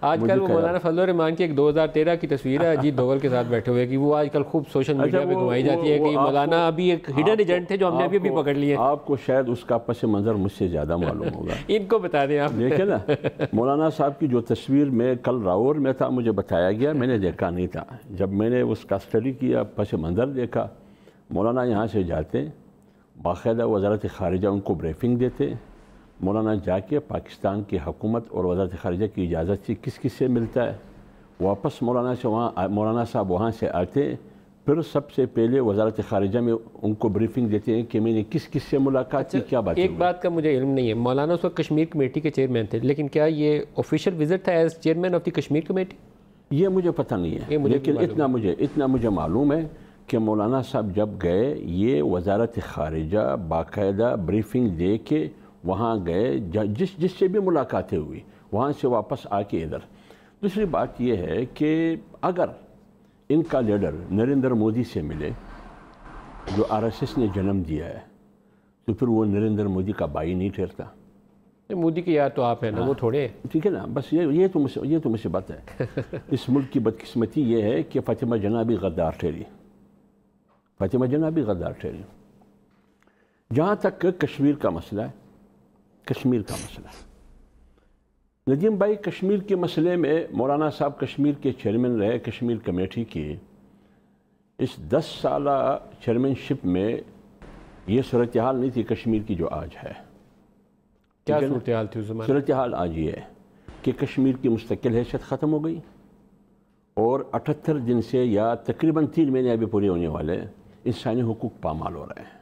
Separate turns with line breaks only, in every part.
آج کل وہ مولانا فضل الرحمان کی ایک 2013 کی تصویر ہے اجیت دوول کے ساتھ بیٹھے ہوئے کہ وہ آج کل خوب سوشل میڈیا پہ گھمائی جاتی ہے کہ مولانا ابھی ایک ہڈن ایجنٹ تھے جو ہم نے ابھی پکڑ لیے.
آپ کو شاید اس کا پس منظر مجھ سے زیادہ معلوم ہوگا.
ان کو بتا دیں آپ.
دیکھیں نا مولانا صاحب کی جو تصویر میں کل راور میں تھا مجھے بتایا گیا, میں نے دیکھا نہیں تھا. جب میں نے اس کا اسٹڈی کیا, پس منظر دیکھا, مولانا یہاں سے جاتے باقاعدہ وزارت خارجہ ان کو بریفنگ دیتے. مولانا جا کے پاکستان کی حکومت اور وزارت خارجہ کی اجازت سے کس کس سے ملتا ہے, واپس مولانا صاحب وہاں سے آتے, پھر سب سے پہلے وزارت خارجہ میں ان کو بریفنگ دیتے ہیں کہ میں نے کس کس سے ملاقات کی, کیا بات.
ایک بات کا مجھے علم نہیں ہے, مولانا اس وقت کشمیر کمیٹی کے چیئرمین تھے, لیکن کیا یہ آفیشیل وزٹ تھا as chairman of the Kashmir committee?
یہ مجھے پتہ نہیں ہے, لیکن اتنا مجھے معلوم ہے کہ مولانا صاحب جب گئے یہ وزارت خارجہ باقاعدہ بریفنگ دے کے وہاں گئے, جس سے بھی ملاقاتیں ہوئی وہاں سے واپس آ کے ادھر. دوسری بات یہ ہے کہ اگر ان کا لیڈر نریندر مودی سے ملے جو RSS نے جنم دیا ہے تو پھر وہ نریندر مودی کا بھائی نہیں ٹھہرتا.
مودی کی یاد تو آپ ہیں نا, وہ تھوڑے.
ٹھیک ہے نا, بس یہ تو مصیبت ہے. اس ملک کی بدقسمتی یہ ہے کہ فاطمہ جناح بھی غدار ٹھہری, جہاں تک کشمیر کا مسئلہ ہے, ندیم بھائی کشمیر کے مسئلے میں مولانا صاحب کشمیر کے چیئرمین رہے کشمیر کمیٹی کی. اس 10 سالہ چیئرمین شپ میں یہ صورتحال نہیں تھی کشمیر کی جو آج ہے.
کیا صورتحال تھی اس زمانے؟
صورتحال آج یہ ہے کہ کشمیر کی مستقل حیثیت ختم ہو گئی اور 78 دن سے یا تقریباً 3 مہینے ابھی پورے ہونے والے انسانی حقوق پامال ہو رہے ہیں.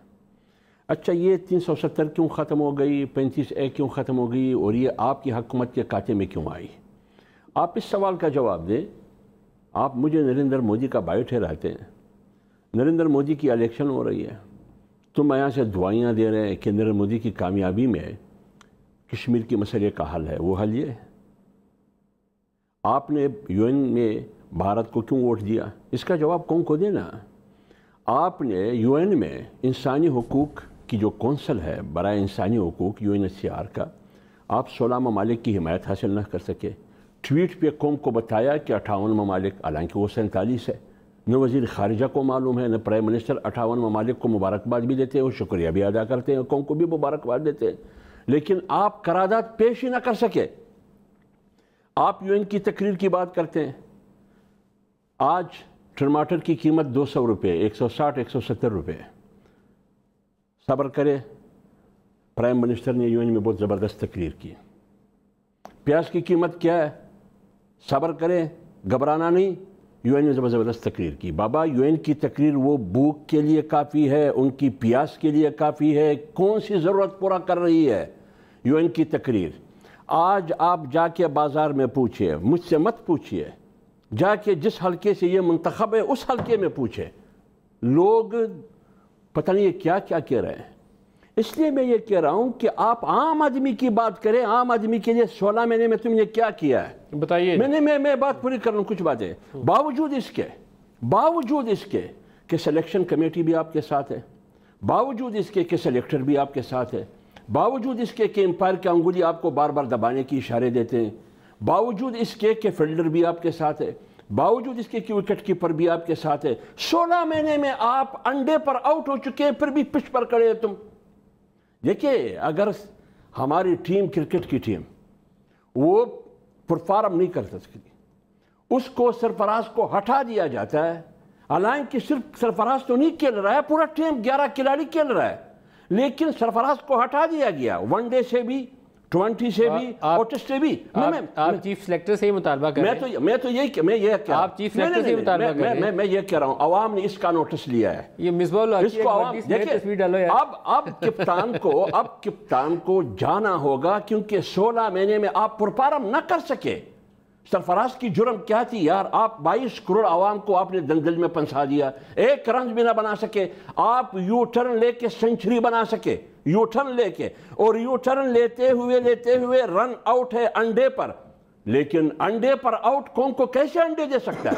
اچھا یہ 370 کیوں ختم ہو گئی, 35A کیوں ختم ہو گئی, اور یہ آپ کی حکومت کے کاتے میں کیوں آئی؟ آپ اس سوال کا جواب دیں. آپ مجھے نریندر مودی کا بھائی ٹھہراتے ہیں, نریندر مودی کی الیکشن ہو رہی ہے, تم یہاں سے دعائیاں دے رہے ہیں کہ نریندر مودی کی کامیابی میں کشمیر کے مسئلے کا حل ہے. وہ حل یہ ہے, آپ نے UN میں بھارت کو کیوں ووٹ دیا, اس کا جواب کون کو دینا. آپ نے UN میں انسانی حقوق کی جو کونسل ہے برائے انسانی حقوق UNHCR کا, آپ 16 ممالک کی حمایت حاصل نہ کر سکے. ٹویٹ پہ قوم کو بتایا کہ 58 ممالک, حالانکہ وہ 47 ہے. نہ وزیر خارجہ کو معلوم ہے نہ پرائم منسٹر. 58 ممالک کو مبارکباد بھی دیتے ہیں اور شکریہ بھی ادا کرتے ہیں, قوم کو بھی مبارکباد دیتے ہیں, لیکن آپ قرارداد پیش ہی نہ کر سکے. آپ UN کی تقریر کی بات کرتے ہیں. آج ٹماٹر کی قیمت 200 روپے, 160 170 روپے. صبر کرے, پرائم منسٹر نے UN میں بہت زبردست تقریر کی. پیاز کی قیمت کیا ہے, صبر کرے, گھبرانا نہیں, UN نے زبردست تقریر کی. بابا UN کی تقریر وہ بھوک کے لیے کافی ہے, ان کی پیاس کے لیے کافی ہے. کون سی ضرورت پورا کر رہی ہے UN کی تقریر؟ آج آپ جا کے بازار میں پوچھئے, مجھ سے مت پوچھئے, جا کے جس حلقے سے یہ منتخب ہے اس حلقے میں پوچھے. لوگ پتہ نہیں یہ کیا کہہ رہے ہیں. اس لیے میں یہ کہہ رہا ہوں کہ آپ عام آدمی کی بات کریں. عام آدمی کے لیے 16 مہینے میں تم نے کیا کیا ہے
بتائیے.
میں بات پوری کر رہا ہوں, کچھ باتیں. باوجود اس کے کہ سلیکشن کمیٹی بھی آپ کے ساتھ ہے, باوجود اس کے کہ سلیکٹر بھی آپ کے ساتھ ہے, باوجود اس کے کہ امپائر کی انگلی آپ کو بار بار دبانے کی اشارے دیتے ہیں, باوجود اس کے کہ فیلڈر بھی آپ کے ساتھ ہے, باوجود اس کے کہ وکٹ کیپر بھی آپ کے ساتھ ہے, 16 مہینے میں آپ انڈے پر آؤٹ ہو چکے ہیں, پھر بھی پچ پر کھڑے ہیں تم. دیکھیے اگر ہماری ٹیم, کرکٹ کی ٹیم, وہ پرفارم نہیں کر سکتی, اس کو سرفراز کو ہٹا دیا جاتا ہے. حالانکہ صرف سرفراز تو نہیں کھیل رہا ہے, پورا ٹیم 11 کھلاڑی کھیل رہا ہے, لیکن سرفراز کو ہٹا دیا گیا. 1 ڈے سے بھی, 20 سے بھی, اور ٹیسٹ سے بھی.
آپ چیف سلیکٹر سے ہی مطالبہ کر رہے ہیں.
میں تو یہ کہہ رہا ہوں,
آپ چیف سلیکٹر سے ہی مطالبہ کر رہے ہیں.
میں یہ کہہ رہا ہوں, عوام نے اس کا نوٹس لیا ہے.
یہ مصباح الحق کی تصویر ڈالو یار.
اب کپتان کو جانا ہوگا, کیونکہ 16 مہینے میں آپ پرفارم نہ کر سکے. سرفراز کی جرم کیا تھی یار؟ آپ 22 کروڑ عوام کو آپ نے دلدل میں پھنسا دیا, ایک رنز بھی نہ بنا سکے. آپ یو ٹرن لے کے سنچری بنا سکے, یو ٹرن لے کے, اور یو ٹرن لیتے ہوئے رن آؤٹ ہے انڈے پر. لیکن انڈے پر آؤٹ قوم کو کیسے انڈے دے سکتا ہے؟